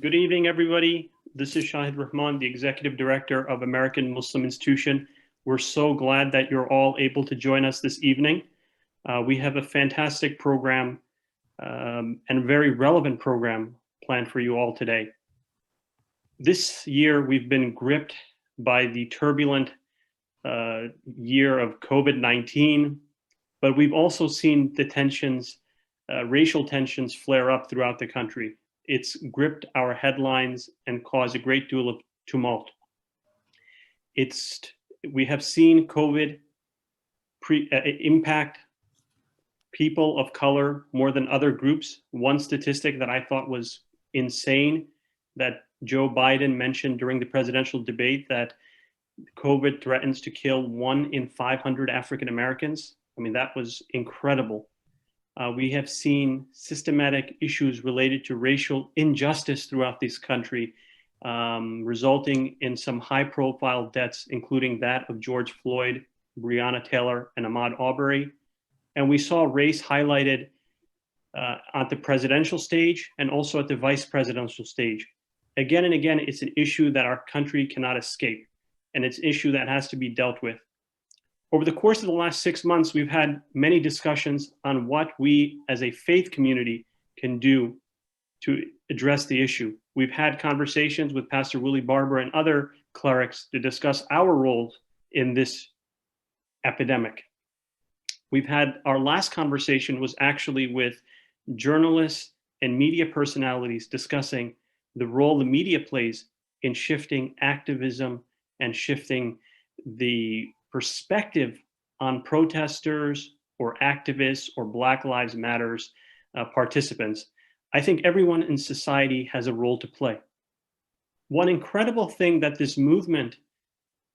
Good evening, everybody. This is Shahid Rahman, the Executive Director of American Muslim Institution. We're so glad that you're all able to join us this evening. We have a fantastic program and a very relevant program planned for you all today. This year, we've been gripped by the turbulent year of COVID-19, but we've also seen the tensions, racial tensions flare up throughout the country. It's gripped our headlines and caused a great deal of tumult. We have seen COVID impact people of color more than other groups. One statistic that I thought was insane that Joe Biden mentioned during the presidential debate, that COVID threatens to kill 1 in 500 African Americans. I mean, that was incredible. We have seen systematic issues related to racial injustice throughout this country, resulting in some high-profile deaths, including that of George Floyd, Breonna Taylor, and Ahmaud Arbery. And we saw race highlighted at the presidential stage and also at the vice presidential stage. Again and again, it's an issue that our country cannot escape, and it's an issue that has to be dealt with. Over the course of the last 6 months, we've had many discussions on what we as a faith community can do to address the issue. We've had conversations with Pastor Willie Barber and other clerics to discuss our roles in this epidemic. Our last conversation was actually with journalists and media personalities discussing the role the media plays in shifting activism and shifting the perspective on protesters or activists or Black Lives Matters participants. I think everyone in society has a role to play. One incredible thing that this movement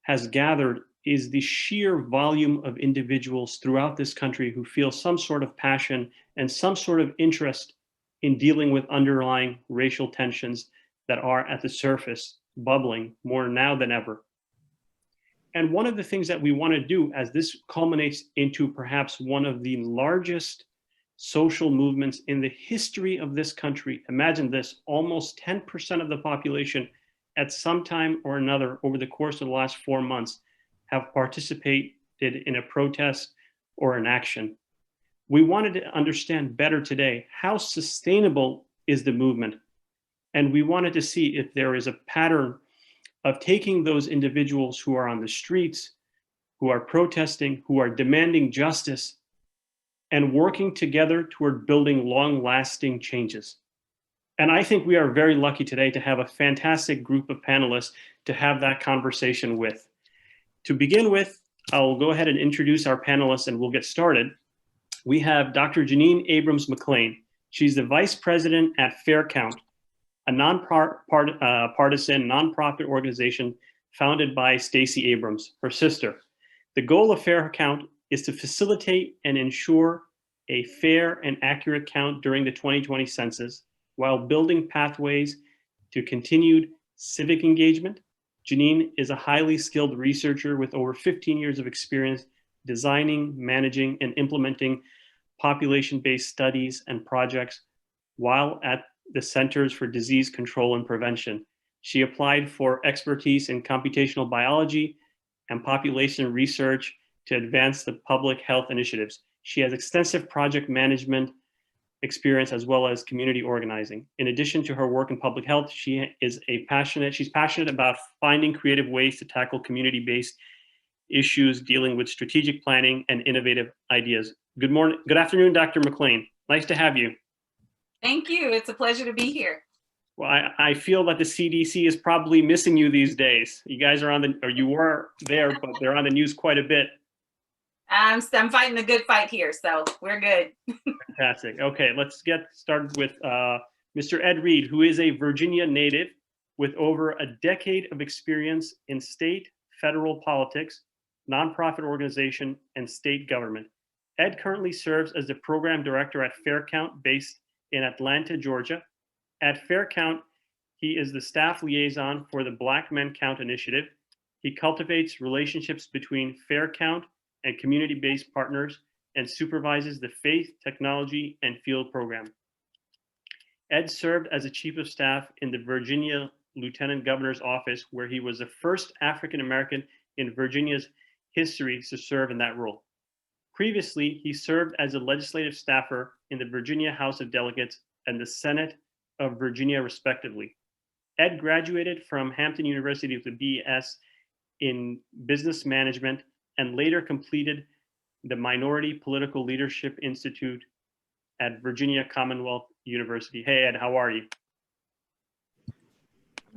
has gathered is the sheer volume of individuals throughout this country who feel some sort of passion and some sort of interest in dealing with underlying racial tensions that are at the surface, bubbling more now than ever. And one of the things that we want to do as this culminates into perhaps one of the largest social movements in the history of this country, imagine this, almost 10% of the population at some time or another over the course of the last 4 months have participated in a protest or an action. We wanted to understand better today how sustainable is the movement. And we wanted to see if there is a pattern of taking those individuals who are on the streets, who are protesting, who are demanding justice, and working together toward building long-lasting changes. And I think we are very lucky today to have a fantastic group of panelists to have that conversation with. To begin with, I'll go ahead and introduce our panelists and we'll get started. We have Dr. Janine Abrams McLean. She's the Vice President at Fair Count, a non-partisan nonprofit organization founded by Stacey Abrams, her sister. The goal of Fair Count is to facilitate and ensure a fair and accurate count during the 2020 census while building pathways to continued civic engagement. Janine is a highly skilled researcher with over 15 years of experience designing, managing, and implementing population-based studies and projects while at the Centers for Disease Control and Prevention. She applied for expertise in computational biology and population research to advance the public health initiatives. She has extensive project management experience as well as community organizing. In addition to her work in public health, she's passionate about finding creative ways to tackle community-based issues, dealing with strategic planning and innovative ideas. Good afternoon, Dr. McLean. Nice to have you. Thank you. It's a pleasure to be here. Well, I feel that the CDC is probably missing you these days. You guys are you were there, but they're on the news quite a bit. I'm fighting the good fight here, so we're good. Fantastic. Okay, let's get started with Mr. Ed Reed, who is a Virginia native with over a decade of experience in state, federal politics, nonprofit organization, and state government. Ed currently serves as the program director at Fair Count based in Atlanta, Georgia. At Fair Count, he is the staff liaison for the Black Men Count initiative. He cultivates relationships between Fair Count and community-based partners and supervises the faith, technology, and field program. Ed served as a chief of staff in the Virginia Lieutenant Governor's office, where he was the first African American in Virginia's history to serve in that role. Previously, he served as a legislative staffer in the Virginia House of Delegates and the Senate of Virginia, respectively. Ed graduated from Hampton University with a BS in business management and later completed the Minority Political Leadership Institute at Virginia Commonwealth University. Hey, Ed, how are you?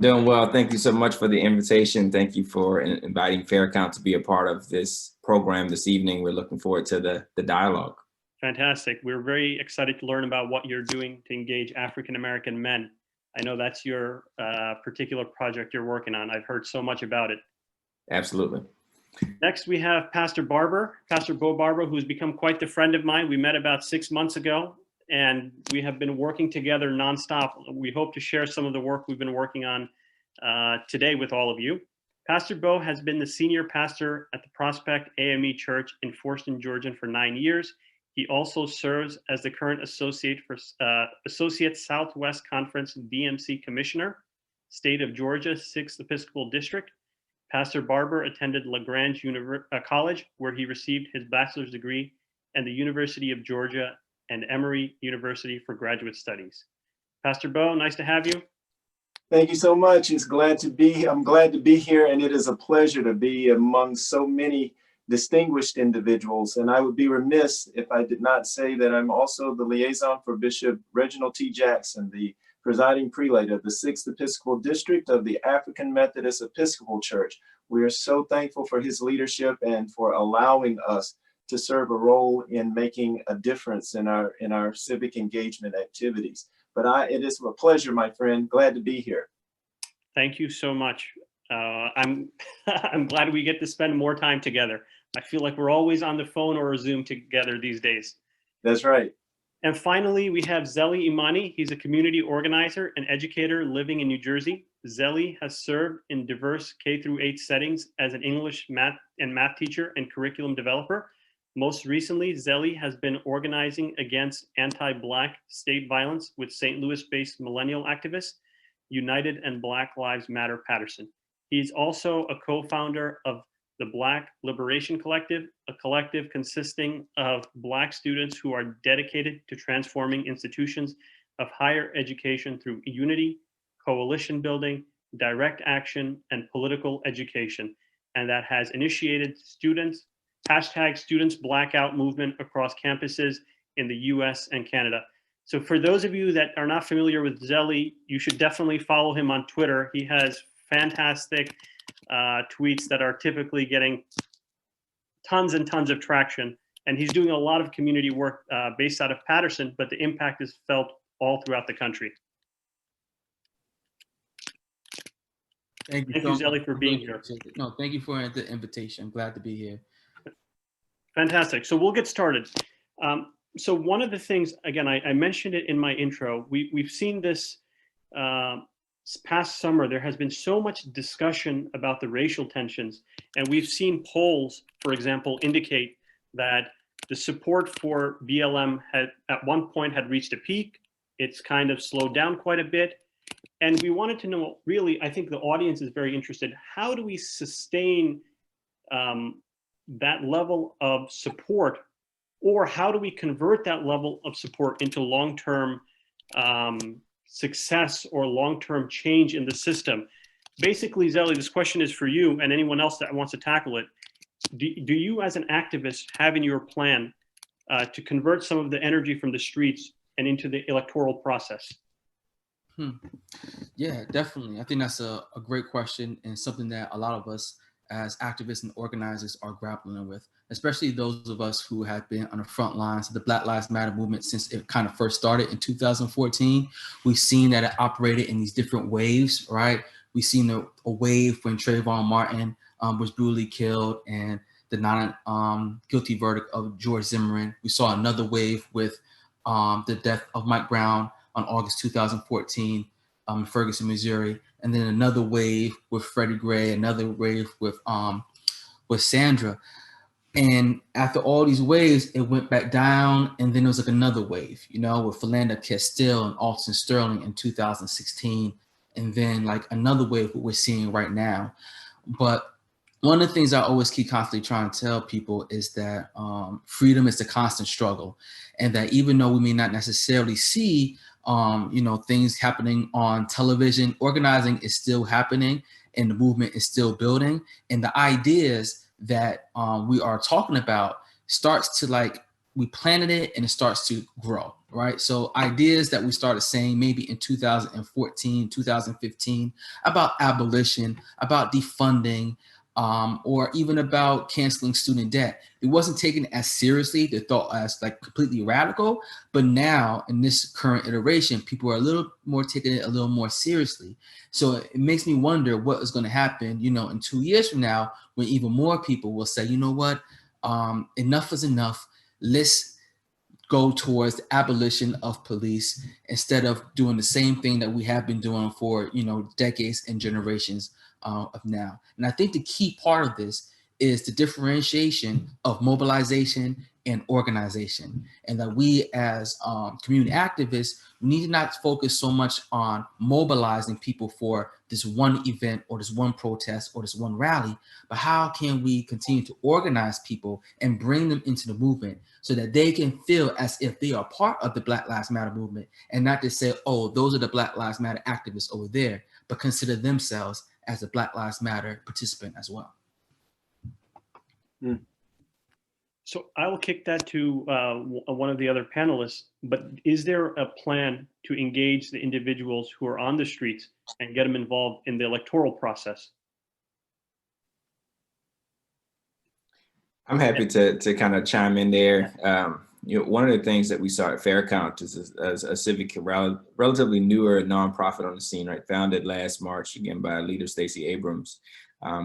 Doing well. Thank you so much for the invitation. Thank you for inviting Faircount to be a part of this program this evening. We're looking forward to the dialogue. Fantastic. We're very excited to learn about what you're doing to engage African American men. I know that's your particular project you're working on. I've heard so much about it. Absolutely. Next, we have Pastor Barber, Pastor Bo Barber, who's become quite the friend of mine. We met about 6 months ago, and we have been working together nonstop. We hope to share some of the work we've been working on today with all of you. Pastor Bo has been the senior pastor at the Prospect AME Church in Forston, Georgia for 9 years. He also serves as the current Associate Southwest Conference DMC Commissioner, State of Georgia, 6th Episcopal District. Pastor Barber attended LaGrange College, where he received his bachelor's degree, and the University of Georgia and Emory University for graduate studies. Pastor Bo, nice to have you. Thank you so much. I'm glad to be here, and it is a pleasure to be among so many distinguished individuals. And I would be remiss if I did not say that I'm also the liaison for Bishop Reginald T. Jackson, the presiding prelate of the 6th Episcopal District of the African Methodist Episcopal Church. We are so thankful for his leadership and for allowing us to serve a role in making a difference in our civic engagement activities. But it is a pleasure, my friend. Glad to be here. Thank you so much. I'm glad we get to spend more time together. I feel like we're always on the phone or a Zoom together these days. That's right. And finally, we have Zeli Imani. He's a community organizer and educator living in New Jersey. Zeli has served in diverse K-8 settings as an English math teacher and curriculum developer. Most recently, Zeli has been organizing against anti-Black state violence with St. Louis-based millennial activists, United and Black Lives Matter Patterson. He's also a co-founder of the Black Liberation Collective, a collective consisting of Black students who are dedicated to transforming institutions of higher education through unity, coalition building, direct action, and political education, and that has initiated #Students Blackout movement across campuses in the US and Canada. So for those of you that are not familiar with Zeli, you should definitely follow him on Twitter. He has fantastic tweets that are typically getting tons and tons of traction. And he's doing a lot of community work based out of Patterson, but the impact is felt all throughout the country. Thank you, Zeli, for being here. No, thank you for the invitation. I'm glad to be here. Fantastic. So we'll get started. So one of the things, again, I mentioned it in my intro, we've seen this past summer. There has been so much discussion about the racial tensions, and we've seen polls, for example, indicate that the support for BLM had at one point had reached a peak. It's kind of slowed down quite a bit. And we wanted to know, really, I think the audience is very interested, how do we sustain that level of support, or how do we convert that level of support into long-term success or long-term change in the system? Basically, Zeli, this question is for you and anyone else that wants to tackle it. Do you as an activist have in your plan to convert some of the energy from the streets and into the electoral process? Yeah, definitely. I think that's a great question, and something that a lot of us as activists and organizers are grappling with, especially those of us who have been on the front lines of the Black Lives Matter movement since it kind of first started in 2014. We've seen that it operated in these different waves, right? We've seen a wave when Trayvon Martin was brutally killed and the non-guilty verdict of George Zimmerman. We saw another wave with the death of Mike Brown on August 2014 in Ferguson, Missouri, and then another wave with Freddie Gray, another wave with Sandra. And after all these waves, it went back down, and then there was like another wave, you know, with Philando Castile and Alton Sterling in 2016, and then like another wave what we're seeing right now. But one of the things I always keep constantly trying to tell people is that freedom is the constant struggle, and that even though we may not necessarily see, you know, things happening on television, organizing is still happening, and the movement is still building, and the ideas that we are talking about starts to like, we planted it and it starts to grow, right? So ideas that we started saying maybe in 2014, 2015 about abolition, about defunding, or even about canceling student debt, it wasn't taken as seriously, they thought as like completely radical. But now in this current iteration, people are a little more taking it a little more seriously. So it makes me wonder what is going to happen, you know, in 2 years from now, when even more people will say, you know what, enough is enough. Let's go towards the abolition of police instead of doing the same thing that we have been doing for, you know, decades and generations of now. And I think the key part of this is the differentiation of mobilization and organization, and that we as community activists, we need to not focus so much on mobilizing people for this one event or this one protest or this one rally, but how can we continue to organize people and bring them into the movement so that they can feel as if they are part of the Black Lives Matter movement, and not just say, oh, those are the Black Lives Matter activists over there, but consider themselves as a Black Lives Matter participant as well. So I will kick that to one of the other panelists, but is there a plan to engage the individuals who are on the streets and get them involved in the electoral process? I'm happy to kind of chime in there. You know, one of the things that we saw at Fair Count is as a civic, relatively newer nonprofit on the scene, right? Founded last March, again, by leader Stacey Abrams,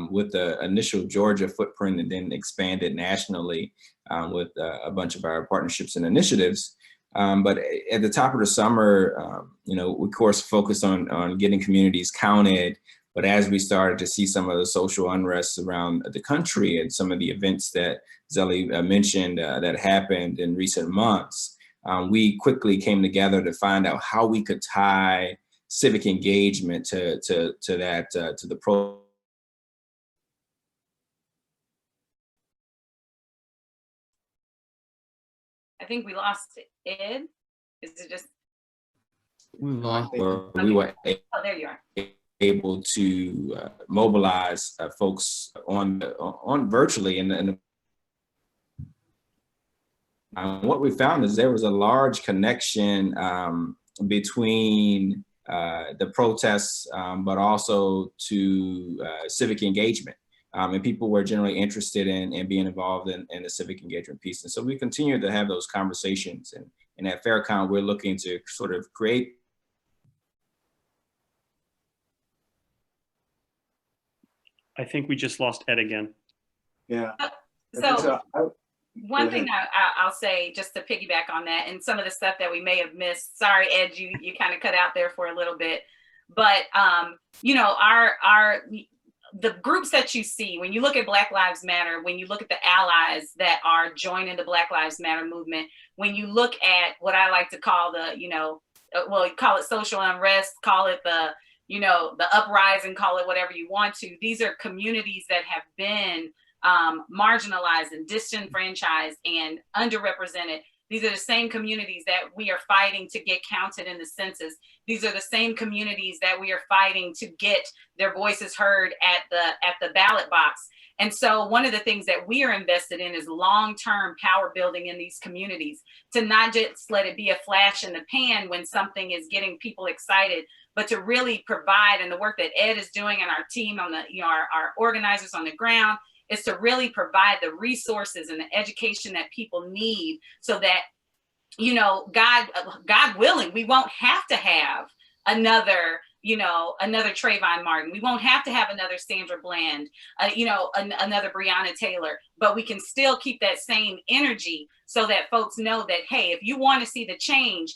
with the initial Georgia footprint and then expanded nationally with a bunch of our partnerships and initiatives. But at the top of the summer, you know, we of course focused on getting communities counted. But as we started to see some of the social unrest around the country and some of the events that Zeli mentioned that happened in recent months, we quickly came together to find out how we could tie civic engagement to the pro. I think we lost Ed. Is it just? We lost. We were Oh, there you are. able to mobilize folks on virtually, and what we found is there was a large connection between the protests, but also to civic engagement. And people were generally interested in being involved in the civic engagement piece. And so we continue to have those conversations. And at Fair Count, we're looking to sort of create. I think we just lost Ed again. Yeah. So one thing I'll say, just to piggyback on that, and some of the stuff that we may have missed. Sorry, Ed, you kind of cut out there for a little bit, but you know, the groups that you see when you look at Black Lives Matter, when you look at the allies that are joining the Black Lives Matter movement, when you look at what I like to call the, you know, well, call it social unrest, call it the, you know, the uprising, call it whatever you want to. These are communities that have been marginalized and disenfranchised and underrepresented. These are the same communities that we are fighting to get counted in the census. These are the same communities that we are fighting to get their voices heard at the ballot box. And so one of the things that we are invested in is long-term power building in these communities, to not just let it be a flash in the pan when something is getting people excited, but to really provide, and the work that Ed is doing and our team on the, you know, our organizers on the ground, is to really provide the resources and the education that people need so that, you know, God willing, we won't have to have another, you know, another Trayvon Martin. We won't have to have another Sandra Bland, you know, another Breonna Taylor, but we can still keep that same energy so that folks know that, hey, if you want to see the change,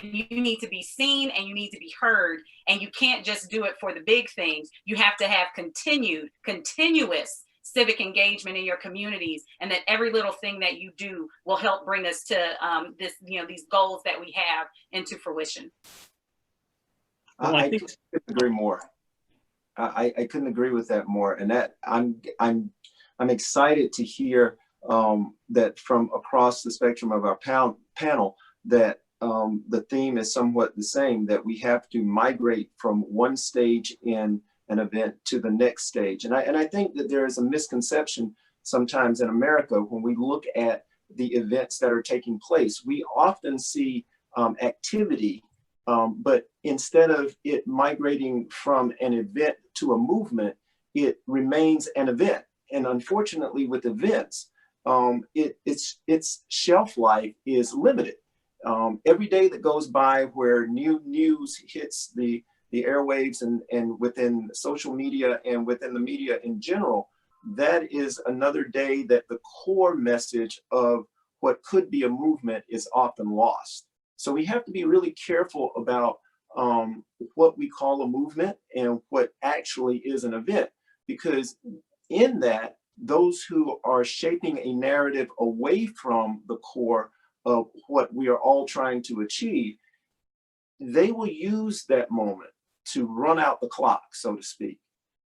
you need to be seen and you need to be heard, and you can't just do it for the big things. You have to have continuous civic engagement in your communities, and that every little thing that you do will help bring us to these goals that we have into fruition. Well, I couldn't agree more. I couldn't agree with that more. And that I'm excited to hear that from across the spectrum of our panel that the theme is somewhat the same, that we have to migrate from one stage in an event to the next stage. And I think that there is a misconception sometimes in America when we look at the events that are taking place. We often see activity, but instead of it migrating from an event to a movement, it remains an event. And unfortunately with events, its shelf life is limited. Every day that goes by where new news hits the airwaves and within social media and within the media in general, that is another day that the core message of what could be a movement is often lost. So we have to be really careful about what we call a movement and what actually is an event, because in that, those who are shaping a narrative away from the core of what we are all trying to achieve, they will use that moment to run out the clock, so to speak.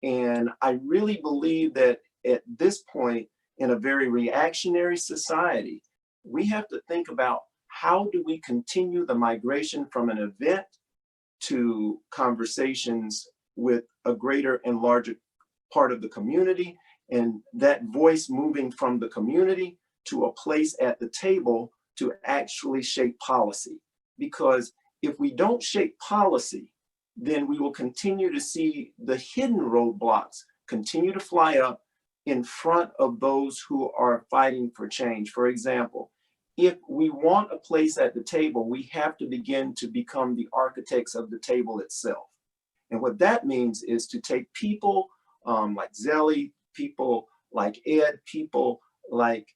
And I really believe that at this point, in a very reactionary society, we have to think about how do we continue the migration from an event to conversations with a greater and larger part of the community, and that voice moving from the community to a place at the table to actually shape policy. Because if we don't shape policy, then we will continue to see the hidden roadblocks continue to fly up in front of those who are fighting for change. For example, if we want a place at the table, we have to begin to become the architects of the table itself. And what that means is to take people like Zeli, people like Ed, people like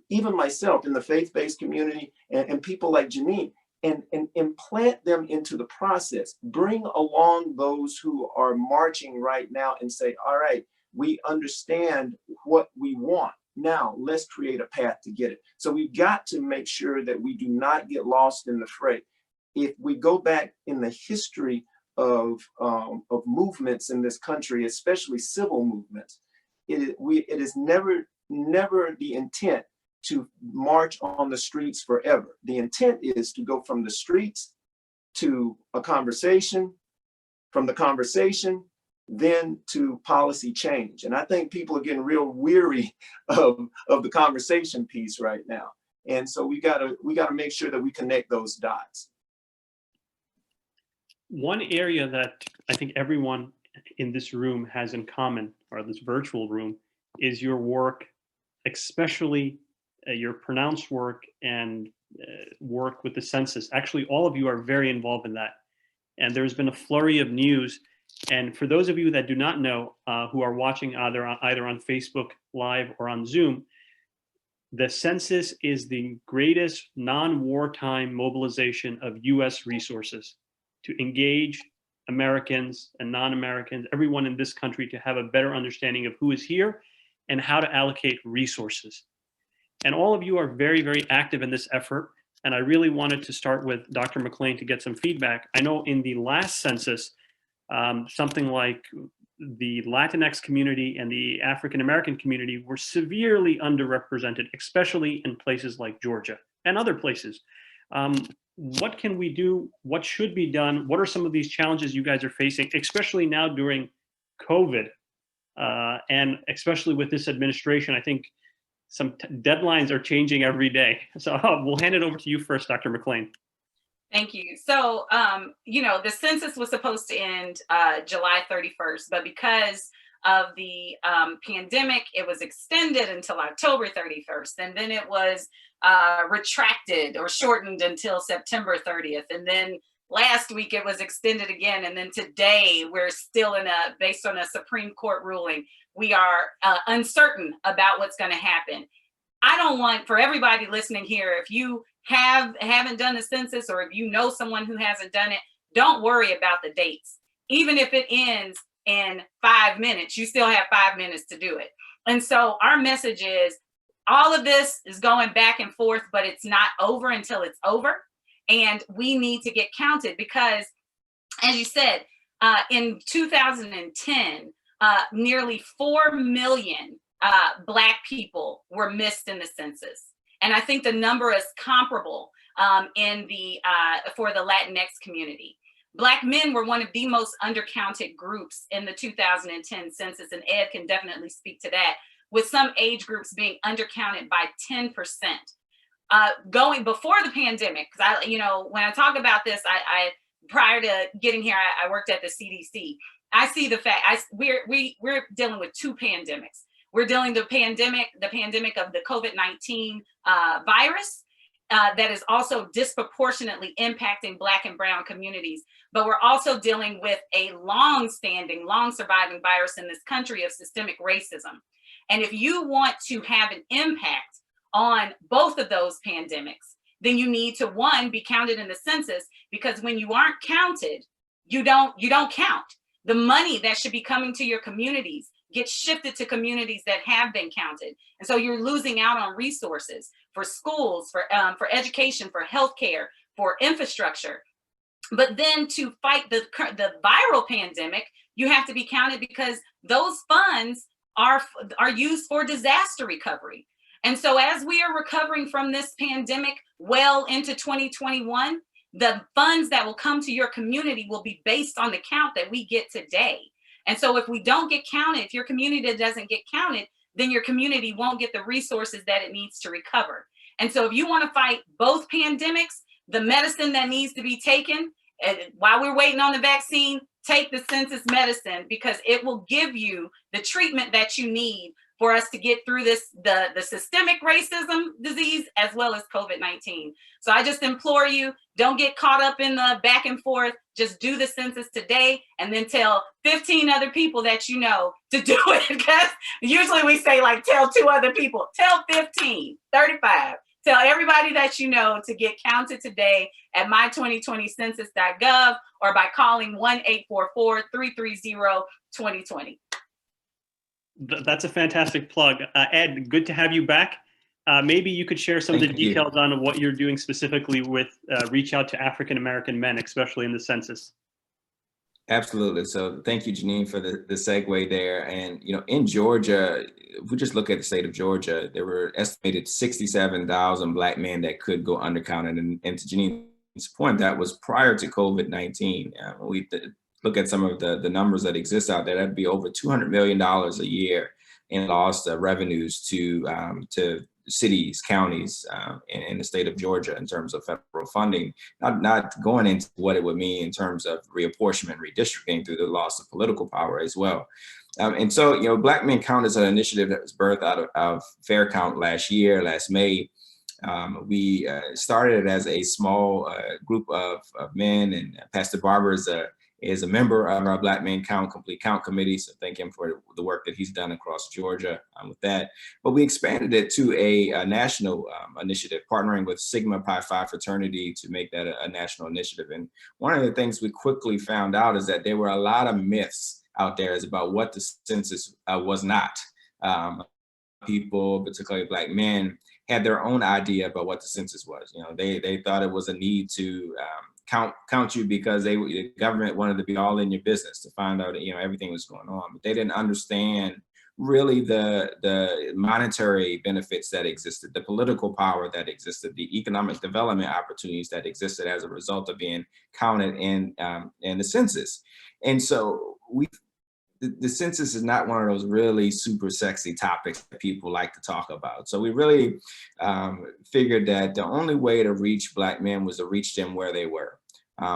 even myself in the faith-based community, and people like Janine, and implant them into the process. Bring along those who are marching right now and say, all right, we understand what we want. Now let's create a path to get it. So we've got to make sure that we do not get lost in the fray. If we go back in the history of movements in this country, especially civil movements, it is never the intent to march on the streets forever. The intent is to go from the streets to a conversation, from the conversation, then to policy change. And I think people are getting real weary of the conversation piece right now. And so we gotta make sure that we connect those dots. One area that I think everyone in this room has in common, or this virtual room, is your work, especially your pronounced work and work with the census. Actually, all of you are very involved in that. And there's been a flurry of news. And for those of you that do not know, who are watching either on Facebook Live or on Zoom, the census is the greatest non-wartime mobilization of US resources to engage Americans and non-Americans, everyone in this country, to have a better understanding of who is here and how to allocate resources. And all of you are very, very active in this effort. And I really wanted to start with Dr. McLean to get some feedback. I know in the last census, something like the Latinx community and the African-American community were severely underrepresented, especially in places like Georgia and other places. What can we do? What should be done? What are some of these challenges you guys are facing, especially now during COVID? And especially with this administration, I think some deadlines are changing every day. So we'll hand it over to you first, Dr. McLean. Thank you. So, the census was supposed to end July 31st, but because of the pandemic, it was extended until October 31st. And then it was retracted or shortened until September 30th. And then last week it was extended again. And then today we're still based on a Supreme Court ruling, we are uncertain about what's going to happen. I don't want, for everybody listening here, if you haven't done the census, or if you know someone who hasn't done it, don't worry about the dates. Even if it ends in 5 minutes, you still have 5 minutes to do it. And so our message is all of this is going back and forth, but it's not over until it's over. And we need to get counted because, as you said, in 2010, nearly 4 million Black people were missed in the census. And I think the number is comparable for the Latinx community. Black men were one of the most undercounted groups in the 2010 census, and Ed can definitely speak to that, with some age groups being undercounted by 10%. Going before the pandemic, because when I talk about this, I prior to getting here, I worked at the CDC. I see the fact we're dealing with two pandemics. We're dealing with the pandemic of the COVID-19 virus that is also disproportionately impacting Black and brown communities. But we're also dealing with a long-standing, long-surviving virus in this country of systemic racism. And if you want to have an impact on both of those pandemics, then you need to, one, be counted in the census, because when you aren't counted, you don't count. The money that should be coming to your communities gets shifted to communities that have been counted. And so you're losing out on resources for schools, for education, for healthcare, for infrastructure. But then to fight the viral pandemic, you have to be counted because those funds are used for disaster recovery. And so as we are recovering from this pandemic well into 2021, the funds that will come to your community will be based on the count that we get today. And so if we don't get counted, if your community doesn't get counted, then your community won't get the resources that it needs to recover. And so if you want to fight both pandemics, the medicine that needs to be taken, and while we're waiting on the vaccine, take the census medicine, because it will give you the treatment that you need for us to get through this, the systemic racism disease, as well as COVID-19. So I just implore you, don't get caught up in the back and forth. Just do the census today and then tell 15 other people that you know to do it. Because usually we say, like, tell 2 other people, tell 15, 35. Tell everybody that you know to get counted today at my2020census.gov or by calling 1-844-330-2020. That's a fantastic plug. Ed, good to have you back. Maybe you could share some of the details on what you're doing specifically with Reach Out to African American Men, especially in the census. Absolutely. So thank you, Janine, for the segue there. And, in Georgia, if we just look at the state of Georgia, there were estimated 67,000 Black men that could go undercounted. And to Janine's point, that was prior to COVID-19. We look at some of the numbers that exist out there, that'd be over $200 million a year in lost revenues to cities, counties in the state of Georgia in terms of federal funding, not going into what it would mean in terms of reapportionment, redistricting through the loss of political power as well. And so, Black Men Count is an initiative that was birthed out of Fair Count last May. We started as a small group of men, and Pastor Barber is a member of our Black Men Count Complete Count Committee. So thank him for the work that he's done across Georgia with that. But we expanded it to a national initiative, partnering with Sigma Pi Phi fraternity to make that a national initiative. And one of the things we quickly found out is that there were a lot of myths out there about what the census was not. People, particularly Black men, had their own idea about what the census was. They thought it was a need to count you because the government wanted to be all in your business to find out that everything was going on, but they didn't understand really the monetary benefits that existed, the political power that existed, the economic development opportunities that existed as a result of being counted in the census. And so the census is not one of those really super sexy topics that people like to talk about. So we really figured that the only way to reach Black men was to reach them where they were.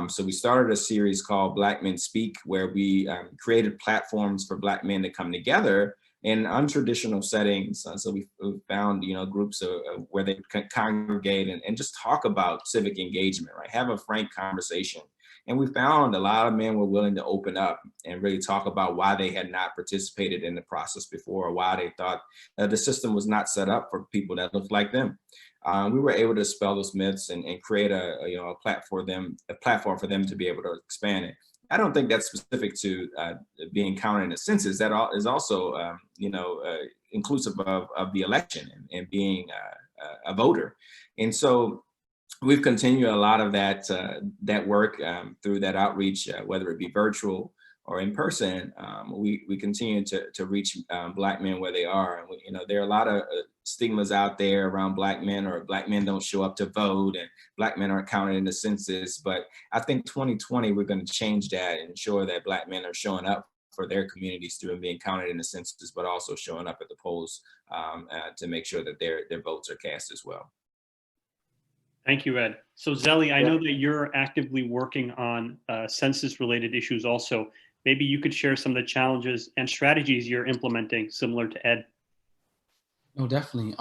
So we started a series called Black Men Speak, where we created platforms for Black men to come together in untraditional settings. So we found, groups where they could congregate and just talk about civic engagement, right? Have a frank conversation. And we found a lot of men were willing to open up and really talk about why they had not participated in the process before, or why they thought the system was not set up for people that looked like them. We were able to dispel those myths and create a platform for them to be able to expand it. I don't think that's specific to being counted in the census. That is also, inclusive of the election and being a voter. And so we've continued a lot of that work through that outreach, whether it be virtual or in person. We continue to reach Black men where they are. And there are a lot of stigmas out there around Black men, or Black men don't show up to vote and Black men aren't counted in the census. But I think 2020, we're going to change that and ensure that Black men are showing up for their communities through being counted in the census, but also showing up at the polls to make sure that their votes are cast as well. Thank you, Ed. So Zeli, I know that you're actively working on census-related issues also. Maybe you could share some of the challenges and strategies you're implementing similar to Ed. No, definitely.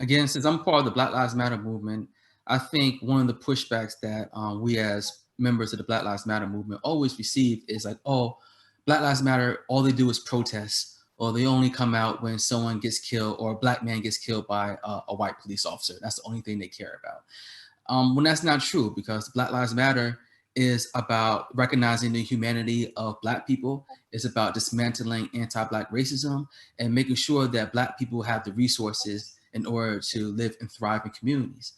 Again, since I'm part of the Black Lives Matter movement, I think one of the pushbacks that we as members of the Black Lives Matter movement always receive is like, oh, Black Lives Matter, all they do is protest, or they only come out when someone gets killed or a Black man gets killed by a white police officer. That's the only thing they care about. When that's not true, because Black Lives Matter is about recognizing the humanity of Black people. It's about dismantling anti-Black racism and making sure that Black people have the resources in order to live and thrive in communities.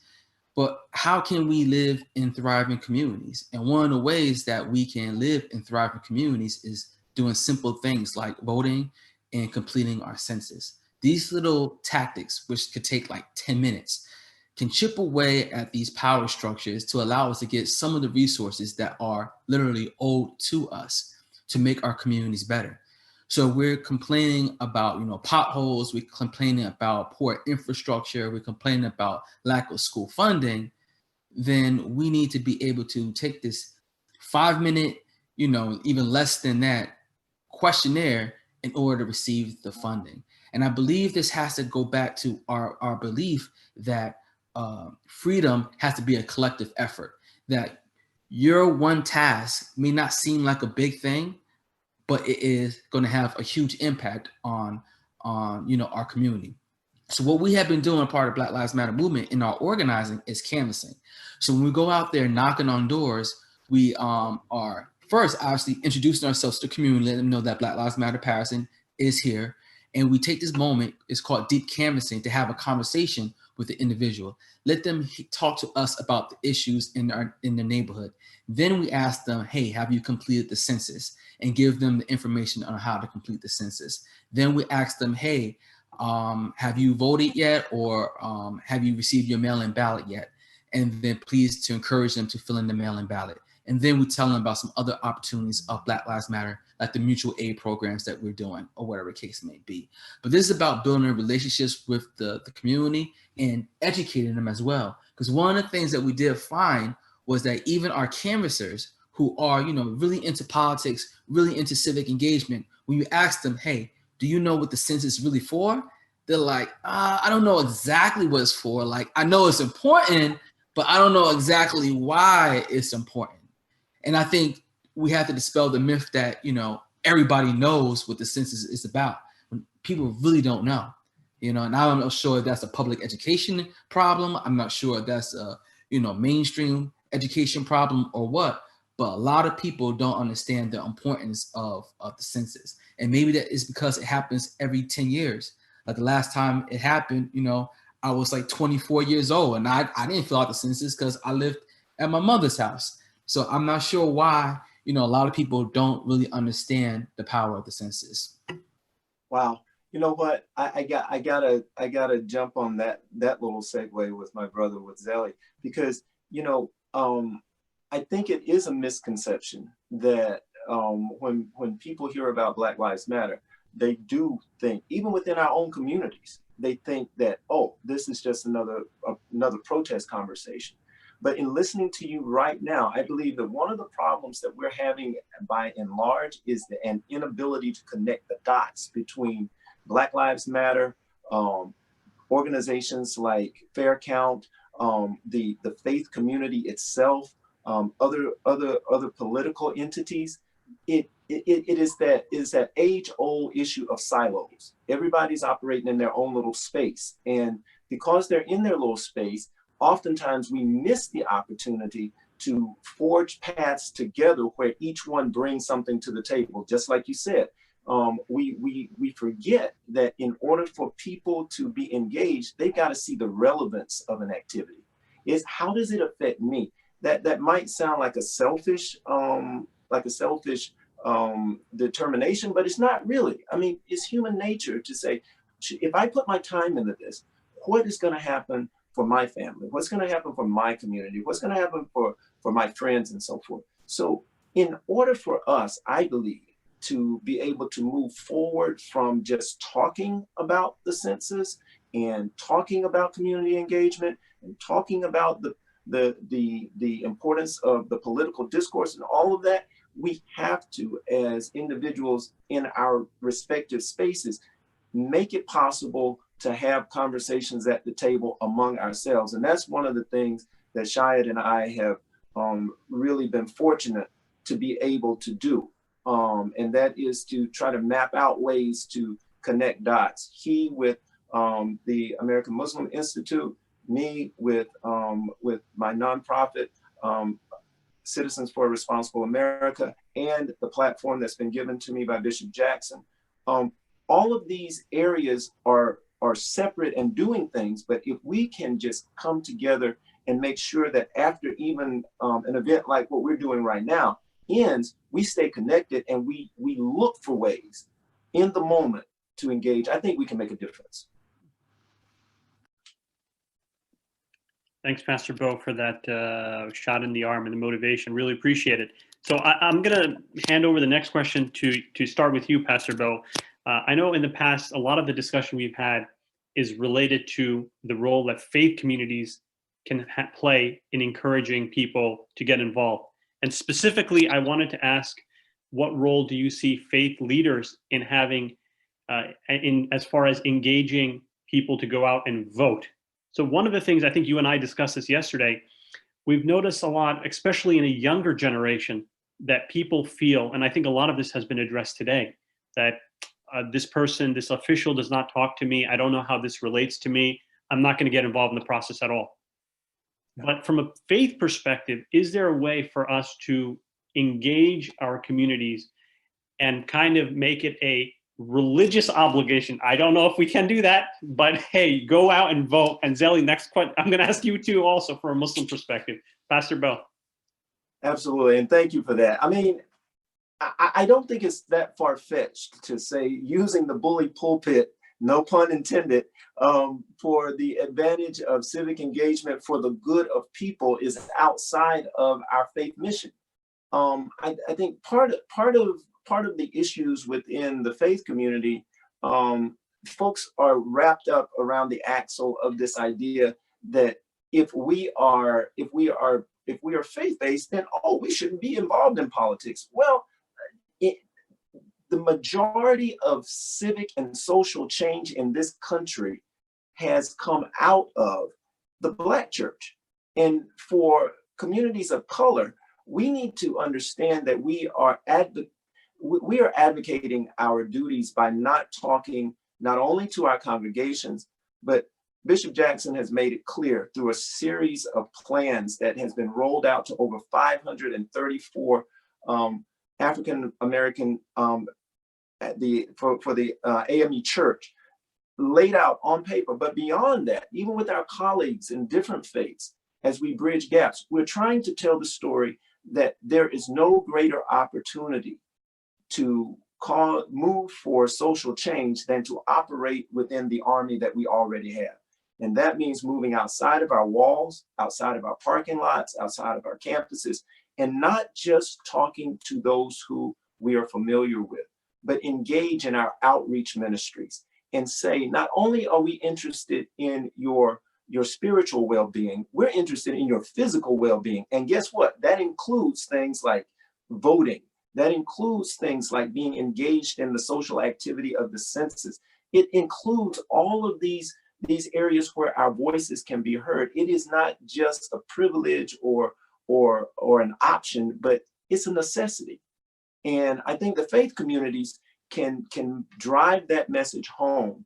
But how can we live and thrive in communities? And one of the ways that we can live and thrive in communities is doing simple things like voting and completing our census. These little tactics, which could take like 10 minutes, can chip away at these power structures to allow us to get some of the resources that are literally owed to us to make our communities better. So we're complaining about, potholes, we're complaining about poor infrastructure, we're complaining about lack of school funding. Then we need to be able to take this 5-minute, even less than that questionnaire in order to receive the funding. And I believe this has to go back to our belief that freedom has to be a collective effort, that your one task may not seem like a big thing, but it is going to have a huge impact on our community. So what we have been doing, part of Black Lives Matter movement in our organizing, is canvassing. So when we go out there knocking on doors, we are first obviously introducing ourselves to the community, letting them know that Black Lives Matter Patterson is here. And we take this moment, it's called deep canvassing, to have a conversation with the individual. Let them talk to us about the issues in the neighborhood. Then we ask them, hey, have you completed the census? And give them the information on how to complete the census. Then we ask them, hey, have you voted yet? Or have you received your mail-in ballot yet? And then please to encourage them to fill in the mail-in ballot. And then we tell them about some other opportunities of Black Lives Matter, like the mutual aid programs that we're doing, or whatever the case may be. But this is about building relationships with the community and educating them as well. Because one of the things that we did find was that even our canvassers who are, really into politics, really into civic engagement, when you ask them, hey, do you know what the census is really for? They're like, I don't know exactly what it's for. Like, I know it's important, but I don't know exactly why it's important. And I think we have to dispel the myth that, everybody knows what the census is about, when people really don't know, and I'm not sure if that's a public education problem. I'm not sure if that's a, mainstream education problem or what, but a lot of people don't understand the importance of the census. And maybe that is because it happens every 10 years. Like the last time it happened, I was like 24 years old and I didn't fill out the census because I lived at my mother's house. So I'm not sure why, a lot of people don't really understand the power of the census. Wow. You know what? I gotta jump on that little segue with my brother, with Zeli, because, I think it is a misconception that when people hear about Black Lives Matter, they do think, even within our own communities, they think that, oh, this is just another protest conversation. But in listening to you right now, I believe that one of the problems that we're having by and large is an inability to connect the dots between Black Lives Matter, organizations like Fair Count, the faith community itself, other political entities. It is that age-old issue of silos. Everybody's operating in their own little space, and because they're in their little space, oftentimes we miss the opportunity to forge paths together where each one brings something to the table. Just like you said, we forget that in order for people to be engaged, they've got to see the relevance of an activity. Is how does it affect me? That might sound like a selfish determination, but it's not really. I mean, it's human nature to say, if I put my time into this, what is going to happen for my family? What's going to happen for my community? What's going to happen for my friends and so forth? So in order for us, I believe, to be able to move forward from just talking about the census and talking about community engagement and talking about the importance of the political discourse and all of that, we have to, as individuals in our respective spaces, make it possible to have conversations at the table among ourselves. And that's one of the things that Shayad and I have really been fortunate to be able to do. And that is to try to map out ways to connect dots. He with the American Muslim Institute, me with my nonprofit, Citizens for a Responsible America, and the platform that's been given to me by Bishop Jackson. All of these areas are separate and doing things, but if we can just come together and make sure that after even an event like what we're doing right now ends, we stay connected and we look for ways in the moment to engage, I think we can make a difference. Thanks, Pastor Bo, for that shot in the arm and the motivation. Really appreciate it. So I'm going to hand over the next question to start with you, Pastor Bo. I know in the past, a lot of the discussion we've had is related to the role that faith communities can play in encouraging people to get involved. And specifically, I wanted to ask, what role do you see faith leaders in having, as far as engaging people to go out and vote? So one of the things, I think you and I discussed this yesterday, we've noticed a lot, especially in a younger generation, that people feel, and I think a lot of this has been addressed today, that this person, this official does not talk to me. I don't know how this relates to me. I'm not going to get involved in the process at all. But from a faith perspective, is there a way for us to engage our communities and kind of make it a religious obligation? I don't know if we can do that, but hey, go out and vote. And Zeli, next question, I'm going to ask you too also from a Muslim perspective. Pastor Bo. Absolutely, and thank you for that. I mean, I don't think it's that far-fetched to say using the bully pulpit, no pun intended, for the advantage of civic engagement for the good of people is outside of our faith mission. I think part of the issues within the faith community, folks are wrapped up around the axle of this idea that if we are faith-based, then we shouldn't be involved in politics. Well, the majority of civic and social change in this country has come out of the Black church. And for communities of color, we need to understand that we are advocating our duties by not talking not only to our congregations, but Bishop Jackson has made it clear through a series of plans that has been rolled out to over 534 African American for the AME Church, laid out on paper. But beyond that, even with our colleagues in different faiths, as we bridge gaps, we're trying to tell the story that there is no greater opportunity to move for social change than to operate within the army that we already have. And that means moving outside of our walls, outside of our parking lots, outside of our campuses, and not just talking to those who we are familiar with, but engage in our outreach ministries and say, not only are we interested in your spiritual well-being, we're interested in your physical well-being. And guess what? That includes things like voting. That includes things like being engaged in the social activity of the census. It includes all of these areas where our voices can be heard. It is not just a privilege or an option, but it's a necessity. And I think the faith communities can drive that message home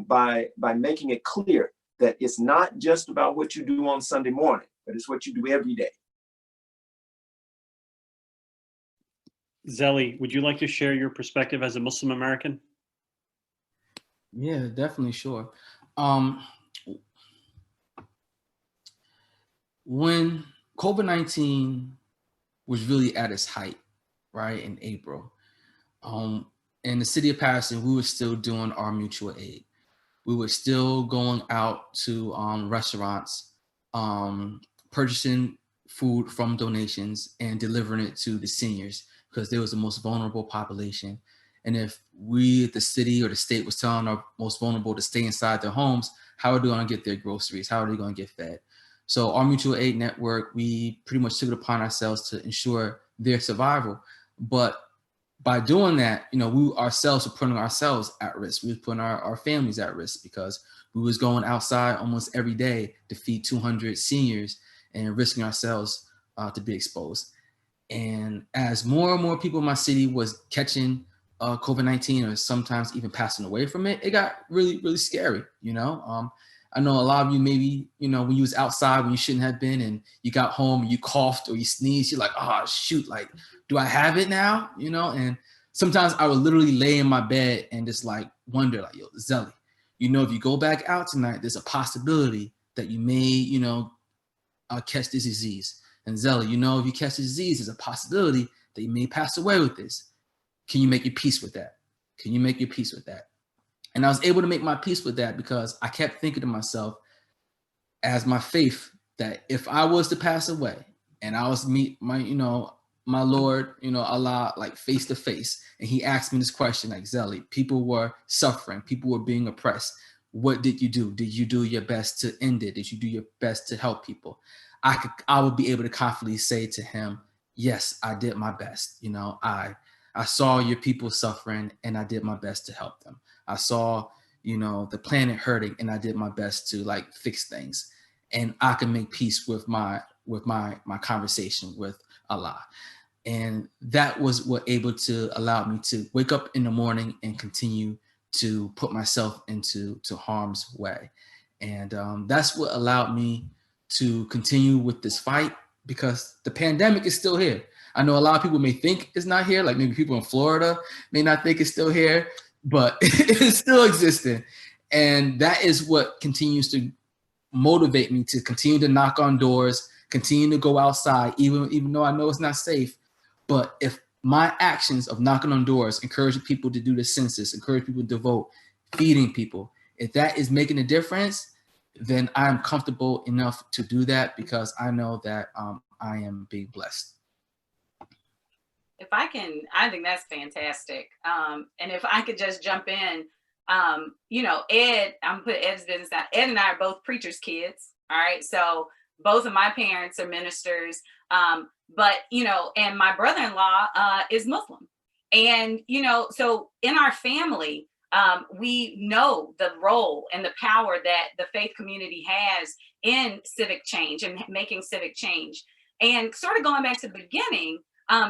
by making it clear that it's not just about what you do on Sunday morning, but it's what you do every day. Zeli, would you like to share your perspective as a Muslim American? Yeah, definitely, sure. When COVID-19 was really at its height, right, in April, in the city of Patterson, we were still doing our mutual aid. We were still going out to restaurants, purchasing food from donations and delivering it to the seniors because they was the most vulnerable population. And if we, the city or the state, was telling our most vulnerable to stay inside their homes, how are they going to get their groceries? How are they going to get fed? So our mutual aid network, we pretty much took it upon ourselves to ensure their survival. But by doing that, we ourselves were putting ourselves at risk. We were putting our families at risk because we was going outside almost every day to feed 200 seniors and risking ourselves to be exposed. And as more and more people in my city was catching COVID-19 or sometimes even passing away from it, it got really, really scary, I know a lot of you maybe, when you was outside when you shouldn't have been and you got home and you coughed or you sneezed, you're like, oh, shoot, like, do I have it now? And sometimes I would literally lay in my bed and just like wonder, like, yo, Zeli, if you go back out tonight, there's a possibility that you may, catch this disease. And Zeli, if you catch the disease, there's a possibility that you may pass away with this. Can you make your peace with that? Can you make your peace with that? And I was able to make my peace with that because I kept thinking to myself as my faith that if I was to pass away and I was to meet my Lord, Allah, like face to face, and he asked me this question, like, Zeli, people were suffering, people were being oppressed. What did you do? Did you do your best to end it? Did you do your best to help people? I would be able to confidently say to him, yes, I did my best. I saw your people suffering and I did my best to help them. I saw, the planet hurting and I did my best to like fix things. And I can make peace with my conversation with Allah. And that was what able to allow me to wake up in the morning and continue to put myself into harm's way. And that's what allowed me to continue with this fight because the pandemic is still here. I know a lot of people may think it's not here, like maybe people in Florida may not think it's still here, but it is still existing. And that is what continues to motivate me to continue to knock on doors, continue to go outside, even though I know it's not safe. But if my actions of knocking on doors, encouraging people to do the census, encourage people to vote, feeding people, if that is making a difference, then I'm comfortable enough to do that because I know that I am being blessed. If I can, I think that's fantastic. And if I could just jump in, Ed, I'm putting Ed's business out. Ed and I are both preachers' kids. All right. So both of my parents are ministers. But, and my brother-in-law is Muslim. And, so in our family, we know the role and the power that the faith community has in civic change and making civic change. And sort of going back to the beginning,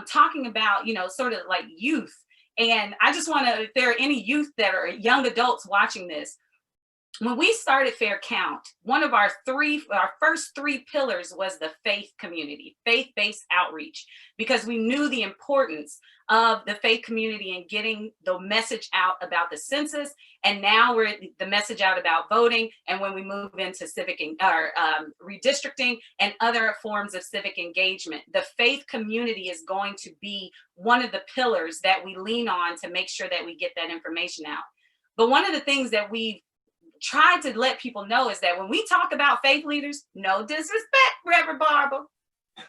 talking about, sort of like youth. And I just want to, if there are any youth that are young adults watching this, when we started Fair Count, one of our first three pillars was the faith community, faith-based outreach, because we knew the importance of the faith community and getting the message out about the census. And now we're the message out about voting. And when we move into civic redistricting and other forms of civic engagement, the faith community is going to be one of the pillars that we lean on to make sure that we get that information out. But one of the things that we've tried to let people know is that when we talk about faith leaders, no disrespect, Reverend Barber,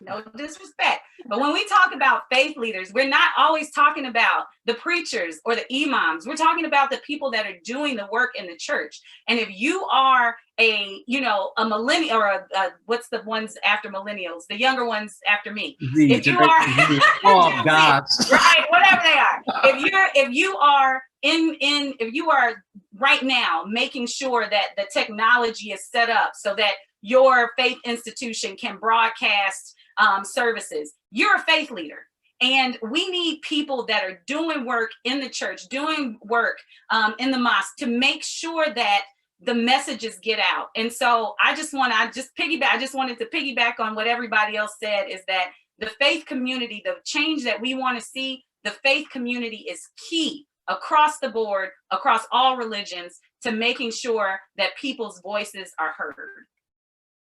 no disrespect. But when we talk about faith leaders, we're not always talking about the preachers or the imams. We're talking about the people that are doing the work in the church. And if you are a millennial or what's the ones after millennials, the younger ones after me. If you are, oh God, right, whatever they are. If you are right now making sure that the technology is set up so that your faith institution can broadcast services, you're a faith leader. And we need people that are doing work in the church, doing work in the mosque to make sure that the messages get out. And so I just wanted to piggyback on what everybody else said, is that the faith community, the change that we want to see, the faith community is key across the board, across all religions, to making sure that people's voices are heard.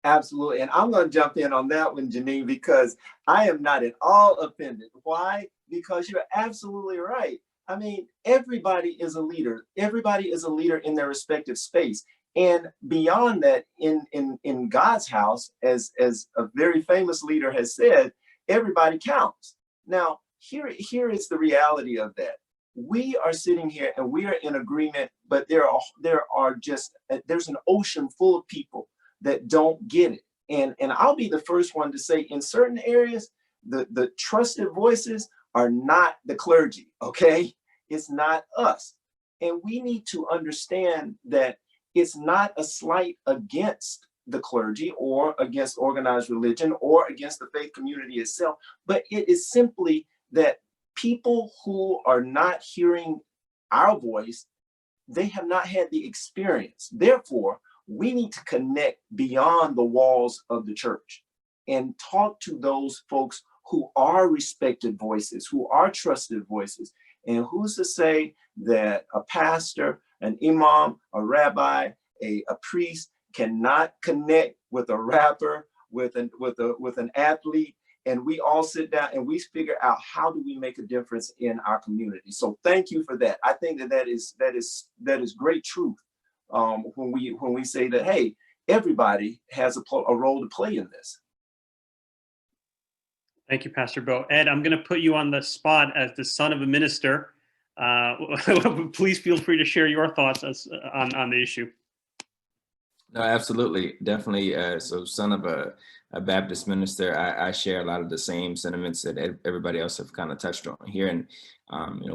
Absolutely. And I'm going to jump in on that one, Janine, because I am not at all offended. Why? Because you're absolutely right. I mean, everybody is a leader. Everybody is a leader in their respective space. And beyond that, in God's house, as a very famous leader has said, everybody counts. Now, here is the reality of that. We are sitting here and we are in agreement, but there's an ocean full of people that don't get it. And I'll be the first one to say, in certain areas, the trusted voices are not the clergy, okay? It's not us. And we need to understand that it's not a slight against the clergy or against organized religion or against the faith community itself, but it is simply that people who are not hearing our voice, they have not had the experience. Therefore, we need to connect beyond the walls of the church and talk to those folks who are respected voices, who are trusted voices. And who's to say that a pastor, an imam, a rabbi, a priest cannot connect with a rapper, with an athlete, and we all sit down and we figure out how do we make a difference in our community. So thank you for that. I think that is great truth when we say that, hey, everybody has a role to play in this. Thank you, Pastor Bo. Ed, I'm going to put you on the spot as the son of a minister. Please feel free to share your thoughts on the issue. No, absolutely, definitely. So, son of a Baptist minister, I share a lot of the same sentiments that everybody else have kind of touched on here. And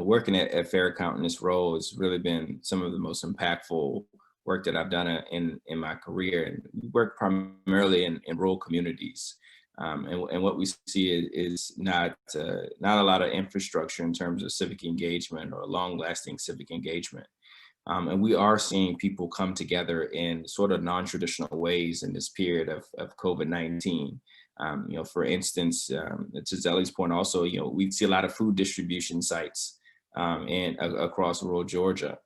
working at Fair Account in this role has really been some of the most impactful work that I've done in my career. And we work primarily in rural communities. And what we see is not a lot of infrastructure in terms of civic engagement or long-lasting civic engagement. And we are seeing people come together in sort of non-traditional ways in this period of COVID-19. For instance, to Zeli's point also, we see a lot of food distribution sites across rural Georgia.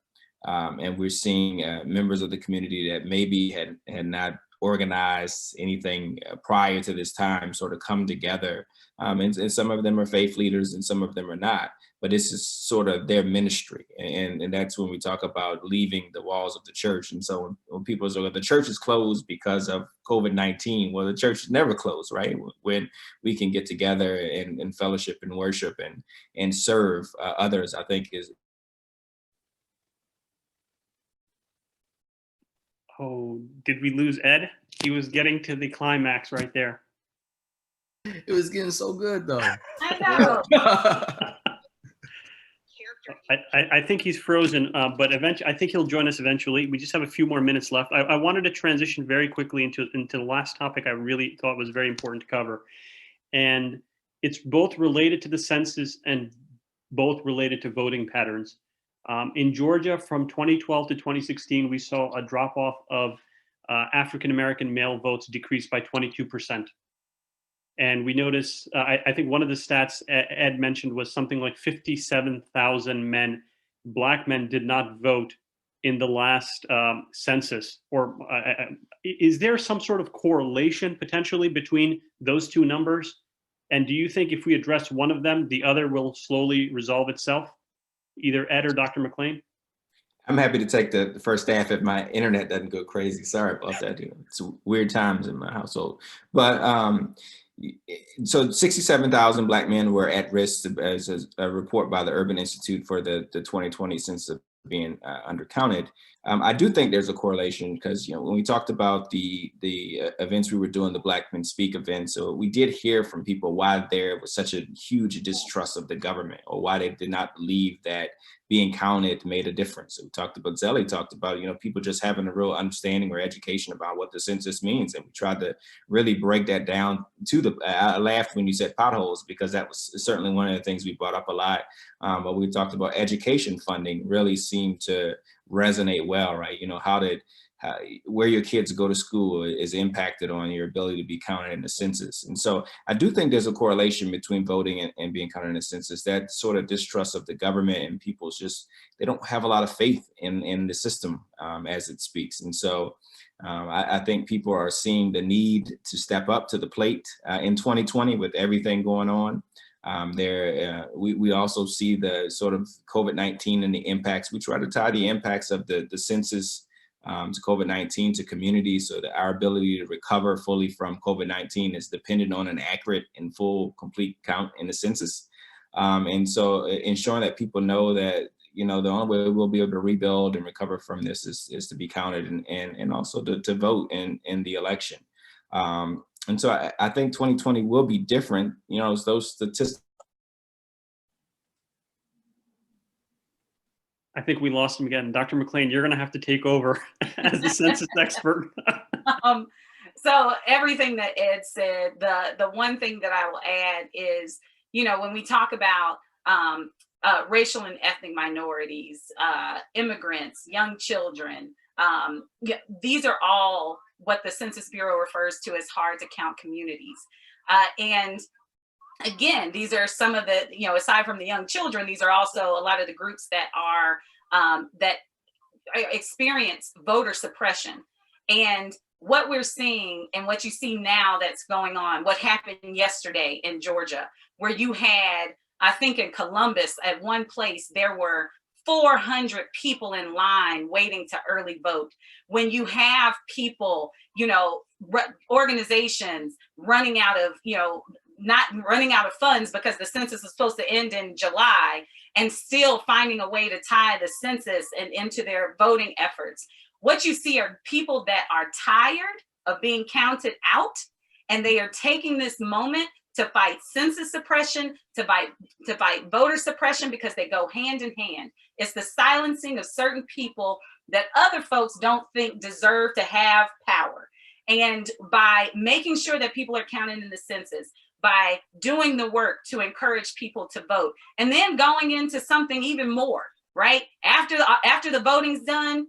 And we're seeing members of the community that maybe had not organized anything prior to this time sort of come together. And some of them are faith leaders and some of them are not, but this is sort of their ministry. And that's when we talk about leaving the walls of the church. And so when people say, well, the church is closed because of COVID-19, well, the church is never closed, right? When we can get together and fellowship and worship and serve others, I think is. Oh, did we lose Ed? He was getting to the climax right there. It was getting so good, though. I know. I think he's frozen, but eventually, I think he'll join us eventually. We just have a few more minutes left. I wanted to transition very quickly into the last topic I really thought was very important to cover. And it's both related to the census and both related to voting patterns. In Georgia, from 2012 to 2016, we saw a drop-off of African-American male votes decrease by 22%. And we notice, I think one of the stats Ed mentioned was something like 57,000 men, Black men, did not vote in the last census. Or is there some sort of correlation potentially between those two numbers? And do you think if we address one of them, the other will slowly resolve itself? Either Ed or Dr. McLean? I'm happy to take the first stab if my internet doesn't go crazy. Sorry about that. It's weird times in my household. But so 67,000 Black men were at risk, as a report by the Urban Institute for the 2020 census being undercounted. I do think there's a correlation because, when we talked about the events we were doing, the Black Men Speak event, so we did hear from people why there was such a huge distrust of the government or why they did not believe that being counted made a difference. So we talked about, Zeli talked about, people just having a real understanding or education about what the census means. And we tried to really break that down I laughed when you said potholes, because that was certainly one of the things we brought up a lot. But we talked about education funding really seemed to resonate well, right? How did where your kids go to school is impacted on your ability to be counted in the census. And so I do think there's a correlation between voting and being counted in the census. That sort of distrust of the government and people's they don't have a lot of faith in the system as it speaks. And so I think people are seeing the need to step up to the plate in 2020 with everything going on. We also see the sort of COVID-19 and the impacts. We try to tie the impacts of the census to COVID-19 to communities, so that our ability to recover fully from COVID-19 is dependent on an accurate and full, complete count in the census. And so ensuring that people know that, the only way we'll be able to rebuild and recover from this is to be counted and also to vote in the election. And so I think 2020 will be different, those statistics. I think we lost him again. Dr. McLean, you're going to have to take over as the census expert. So everything that Ed said, the one thing that I will add is, when we talk about racial and ethnic minorities, immigrants, young children, these are all what the Census Bureau refers to as hard to count communities. And again, these are some of the, aside from the young children, these are also a lot of the groups that are, that experience voter suppression. And what we're seeing and what you see now that's going on, what happened yesterday in Georgia, where you had, I think in Columbus, at one place, there were 400 people in line waiting to early vote. When you have people, organizations running out of, not running out of funds because the census is supposed to end in July, and still finding a way to tie the census and into their voting efforts. What you see are people that are tired of being counted out, and they are taking this moment to fight census suppression, to fight voter suppression, because they go hand in hand. It's the silencing of certain people that other folks don't think deserve to have power. And by making sure that people are counted in the census, by doing the work to encourage people to vote, and then going into something even more, right? After the voting's done,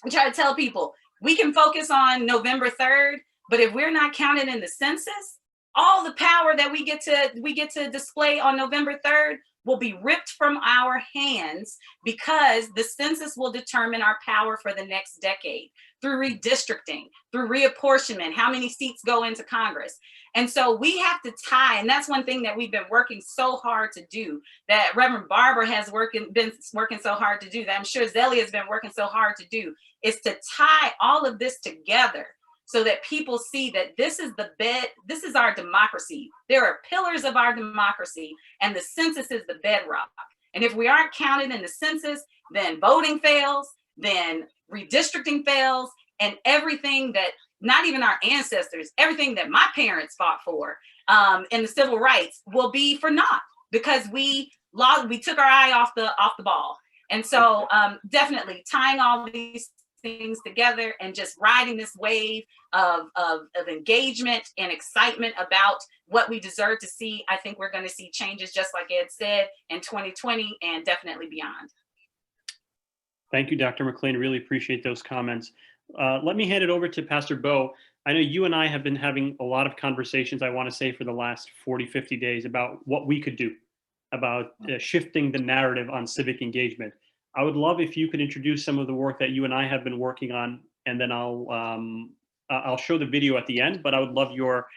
I try to tell people, we can focus on November 3rd, but if we're not counted in the census, all the power that we get to display on November 3rd will be ripped from our hands, because the census will determine our power for the next decade through redistricting, through reapportionment, how many seats go into Congress. And so we have to tie, and that's one thing that we've been working so hard to do, that Reverend Barber has been working so hard to do, that I'm sure Zeli has been working so hard to do, is to tie all of this together so that people see that this is the bed, this is our democracy. There are pillars of our democracy, and the census is the bedrock. And if we aren't counted in the census, then voting fails, then redistricting fails, and everything that, not even our ancestors, everything that my parents fought for in the civil rights will be for naught, because we took our eye off the ball. And so definitely tying all these things together and just riding this wave of engagement and excitement about what we deserve to see, I think we're going to see changes, just like Ed said, in 2020 and definitely beyond. Thank you, Dr. McLean. Really appreciate those comments. Let me hand it over to Pastor Bo. I know you and I have been having a lot of conversations, I want to say, for the last 40, 50 days about what we could do about shifting the narrative on civic engagement. I would love if you could introduce some of the work that you and I have been working on, and then I'll show the video at the end, but I would love your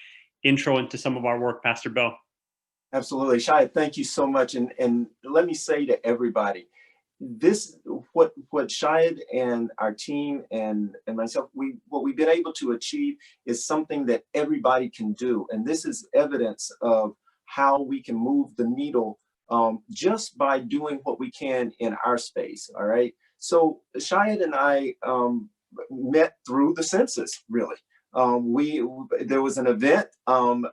intro into some of our work, Pastor Bo. Absolutely. Shahid, thank you so much. And let me say to everybody, what Shahid and our team and myself, what we've been able to achieve is something that everybody can do. And this is evidence of how we can move the needle just by doing what we can in our space. All right. So Shahid and I met through the census, really. There was an event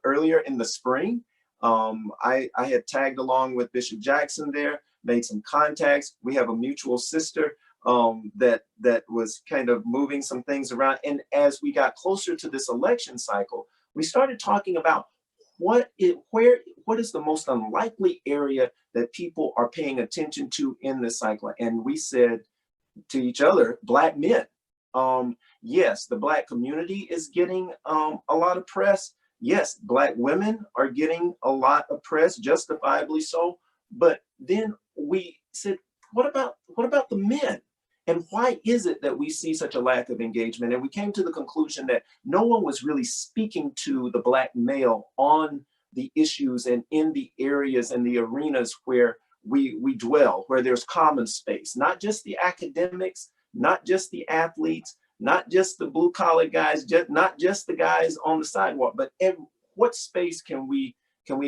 earlier in the spring. I had tagged along with Bishop Jackson there, made some contacts. We have a mutual sister that was kind of moving some things around. And as we got closer to this election cycle, we started talking about what is the most unlikely area that people are paying attention to in this cycle. And we said to each other, Black men. Yes, the Black community is getting a lot of press. Yes, Black women are getting a lot of press, justifiably so. But then we said, what about the men? And why is it that we see such a lack of engagement? And we came to the conclusion that no one was really speaking to the Black male on the issues and in the areas and the arenas where we dwell, where there's common space, not just the academics, not just the athletes, not just the blue collar guys, not just the guys on the sidewalk, but what space can we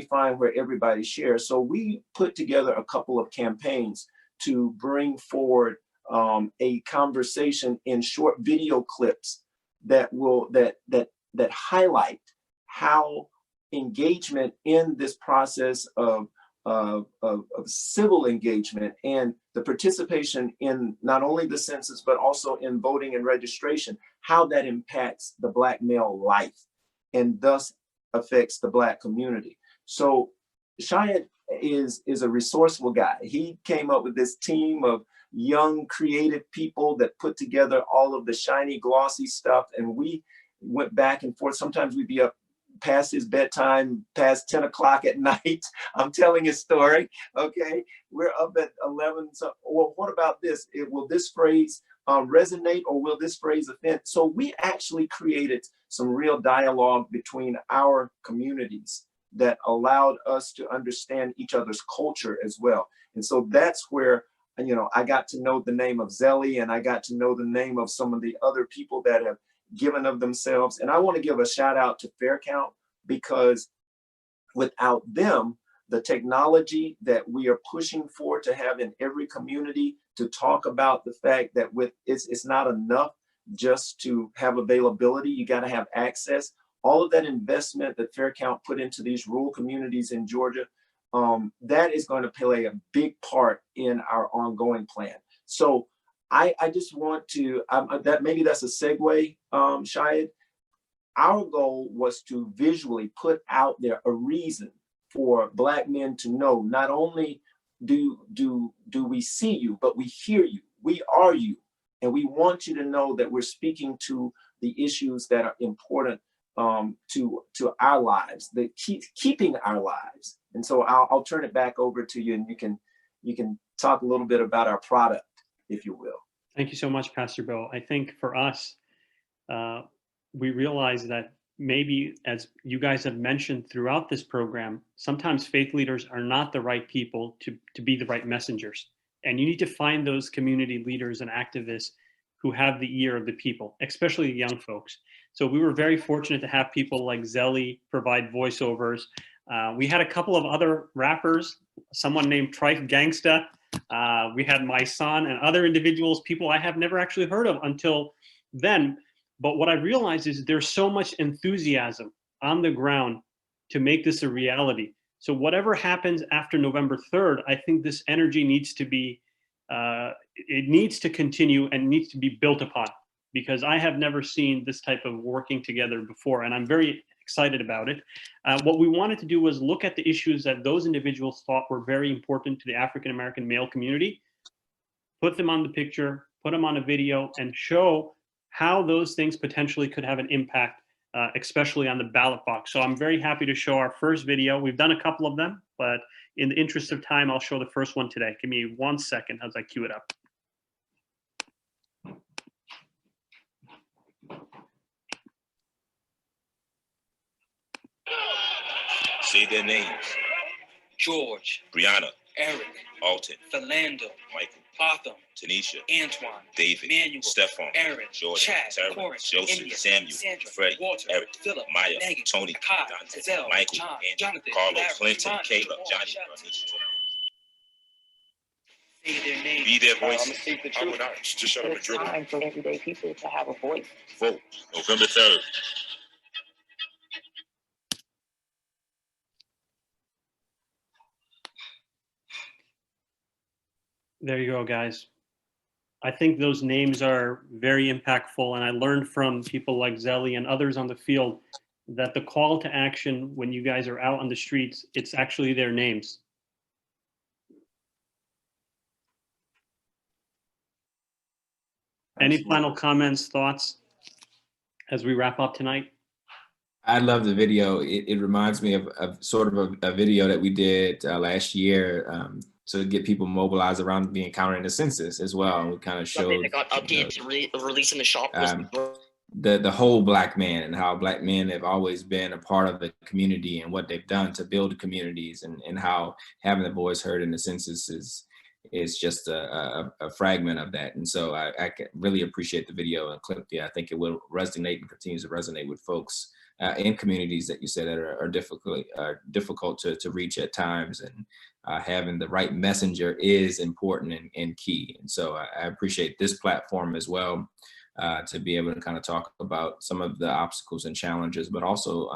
find where everybody shares? So we put together a couple of campaigns to bring forward a conversation in short video clips that highlight how engagement in this process of civil engagement and the participation in not only the census, but also in voting and registration, how that impacts the Black male life and thus affects the Black community. So Shia is a resourceful guy. He came up with this team of young, creative people that put together all of the shiny, glossy stuff. And we went back and forth. Sometimes we'd be up past his bedtime, past 10 o'clock at night. I'm telling his story, okay? We're up at 11, so, well, what about this? Will this phrase resonate or will this phrase offend? So we actually created some real dialogue between our communities that allowed us to understand each other's culture as well. And so that's where, you know, I got to know the name of Zeli, and I got to know the name of some of the other people that have given of themselves. And I want to give a shout out to FairCount, because without them, the technology that we are pushing for to have in every community to talk about the fact that it's not enough just to have availability, you got to have access. All of that investment that FairCount put into these rural communities in Georgia, that is going to play a big part in our ongoing plan. So I just want to, maybe that's a segue, Shahid. Our goal was to visually put out there a reason for Black men to know, not only do we see you, but we hear you, we are you. And we want you to know that we're speaking to the issues that are important to our lives, that keeping our lives. And so I'll turn it back over to you, and you can talk a little bit about our product, if you will. Thank you so much, Pastor Bill. I think for us, we realize that maybe, as you guys have mentioned throughout this program, sometimes faith leaders are not the right people to be the right messengers. And you need to find those community leaders and activists who have the ear of the people, especially the young folks. So we were very fortunate to have people like Zeli provide voiceovers. We had a couple of other rappers, someone named Trife Gangsta. We had my son and other individuals, people I have never actually heard of until then. But what I realized is there's so much enthusiasm on the ground to make this a reality. So whatever happens after November 3rd, I think this energy needs to be, it needs to continue and needs to be built upon, because I have never seen this type of working together before, and I'm very excited about it. What we wanted to do was look at the issues that those individuals thought were very important to the African-American male community, put them on the picture, put them on a video, and show how those things potentially could have an impact, especially on the ballot box. So I'm very happy to show our first video. We've done a couple of them, but in the interest of time, I'll show the first one today. Give me 1 second as I cue it up. Say their names. George, Brianna, Eric, Alton, Philando, Michael, Arthur, Tanisha, Antoine, David, Manuel, Stephon, Aaron, Jordan, Chad, Terrence, Corinth, Joseph, India, Samuel, Sandra, Freddie, Walter, Eric, Philip, Maya, Megan, Tony, Kai, Dante, Michael, John, Jonathan, Carlos, Clinton, Caleb, Johnny, say their names. Be their voices. I would not. Just shut up and dribble. It's time for everyday people to have a voice. Vote November 3rd. There you go, guys. I think those names are very impactful, and I learned from people like Zeli and others on the field that the call to action when you guys are out on the streets, it's actually their names. Any Absolutely. final comments, thoughts as we wrap up tonight? I love the video. It reminds me of sort of a video that we did last year to get people mobilized around being countering the census as well. And we kind of showed that got updated, released in the shop was the whole Black man and how Black men have always been a part of the community and what they've done to build communities, and how having the voice heard in the census is just a fragment of that. And so I really appreciate the video and clip. Yeah, I think it will resonate and continues to resonate with folks in communities that you said that are difficult to reach at times, and having the right messenger is important and key. And so I appreciate this platform as well, to be able to kind of talk about some of the obstacles and challenges, but also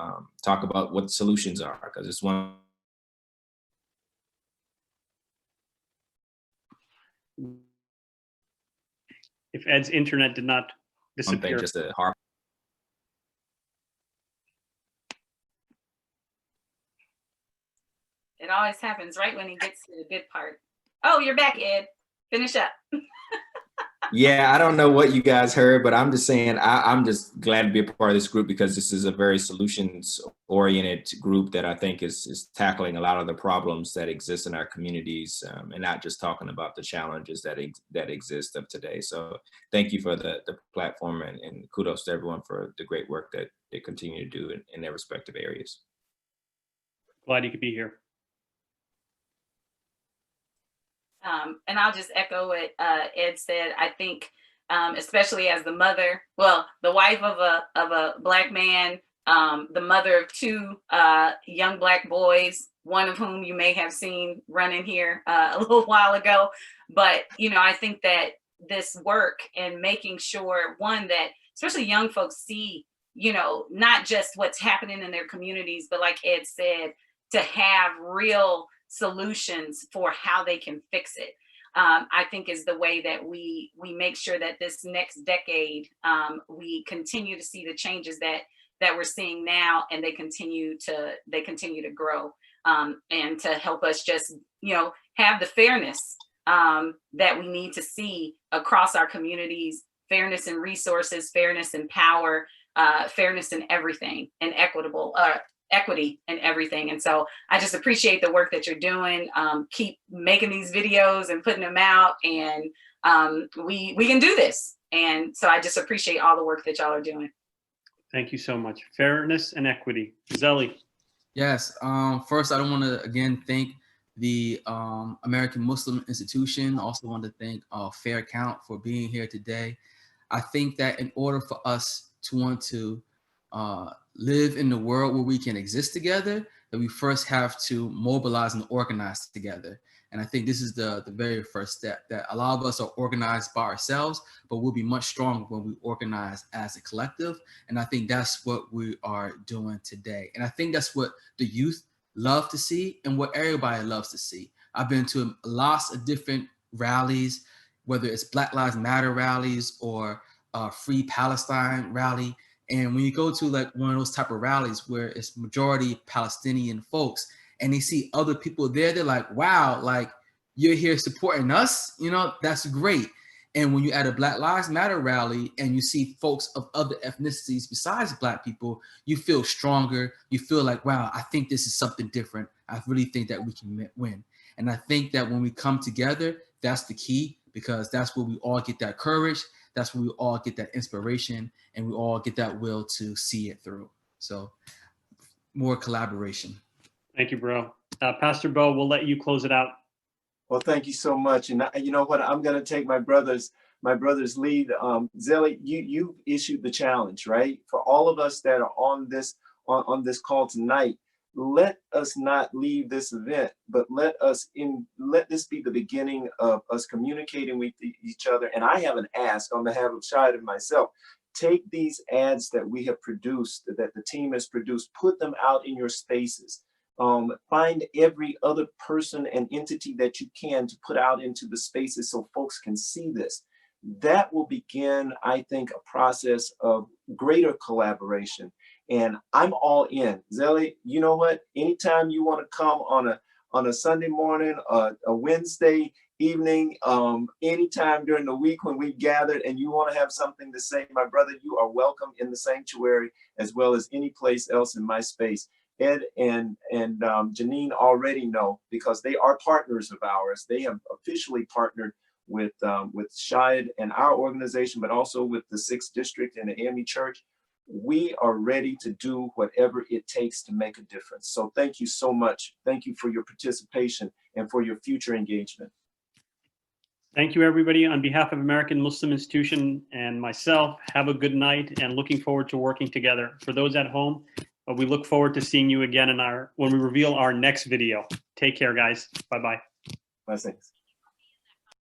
talk about what the solutions are, because it's one. If Ed's internet did not disappear. Something just a hard. It always happens right when he gets to the good part. Oh, you're back, Ed. Finish up. Yeah, I don't know what you guys heard, but I'm just saying I'm just glad to be a part of this group, because this is a very solutions-oriented group that I think is tackling a lot of the problems that exist in our communities, and not just talking about the challenges that exist of today. So thank you for the platform, and kudos to everyone for the great work that they continue to do in their respective areas. Glad you could be here. And I'll just echo what Ed said. I think, especially as the mother, well, the wife of a Black man, the mother of two young Black boys, one of whom you may have seen running here a little while ago. But, I think that this work and making sure, one, that especially young folks see, not just what's happening in their communities, but like Ed said, to have real solutions for how they can fix it, I think is the way that we make sure that this next decade, we continue to see the changes that we're seeing now, and they continue to grow, and to help us just, have the fairness that we need to see across our communities, fairness in resources, fairness in power, fairness in everything, and equity and everything. And so I just appreciate the work that you're doing. Keep making these videos and putting them out, and we can do this. And so I just appreciate all the work that y'all are doing. Thank you so much. Fairness and equity. Zeli. Yes. First, I don't want to again thank the American Muslim Institution. Also want to thank Fair Count for being here today. I think that in order for us to want to live in the world where we can exist together, that we first have to mobilize and organize together. And I think this is the very first step, that a lot of us are organized by ourselves, but we'll be much stronger when we organize as a collective. And I think that's what we are doing today. And I think that's what the youth love to see and what everybody loves to see. I've been to lots of different rallies, whether it's Black Lives Matter rallies or Free Palestine rally. And when you go to like one of those type of rallies where it's majority Palestinian folks and they see other people there, they're like, wow, like you're here supporting us, that's great. And when you at a Black Lives Matter rally and you see folks of other ethnicities besides Black people, you feel stronger. You feel like, wow, I think this is something different. I really think that we can win. And I think that when we come together, that's the key, because that's where we all get that courage. That's where we all get that inspiration, and we all get that will to see it through. So more collaboration. Thank you, bro. Pastor Bo, we'll let you close it out. Well, thank you so much. And you know what? I'm going to take my brother's lead. Zeli, you issued the challenge, right? For all of us that are on this call tonight, let us not leave this event, but let this be the beginning of us communicating with each other. And I have an ask on behalf of Shahid and myself. Take these ads that we have produced, that the team has produced, put them out in your spaces. Find every other person and entity that you can to put out into the spaces so folks can see this. That will begin, I think, a process of greater collaboration. And I'm all in. Zeli, you know what? Anytime you want to come on a Sunday morning, a Wednesday, evening, anytime during the week when we gathered and you want to have something to say, my brother, you are welcome in the sanctuary as well as any place else in my space. Ed and Janine already know because they are partners of ours. They have officially partnered with Shahid and our organization, but also with the 6th District and the AME Church. We are ready to do whatever it takes to make a difference. So thank you so much. Thank you for your participation and for your future engagement. Thank you, everybody. On behalf of American Muslim Institution and myself, have a good night and looking forward to working together. For those at home, we look forward to seeing you again when we reveal our next video. Take care, guys. Bye-bye. Blessings.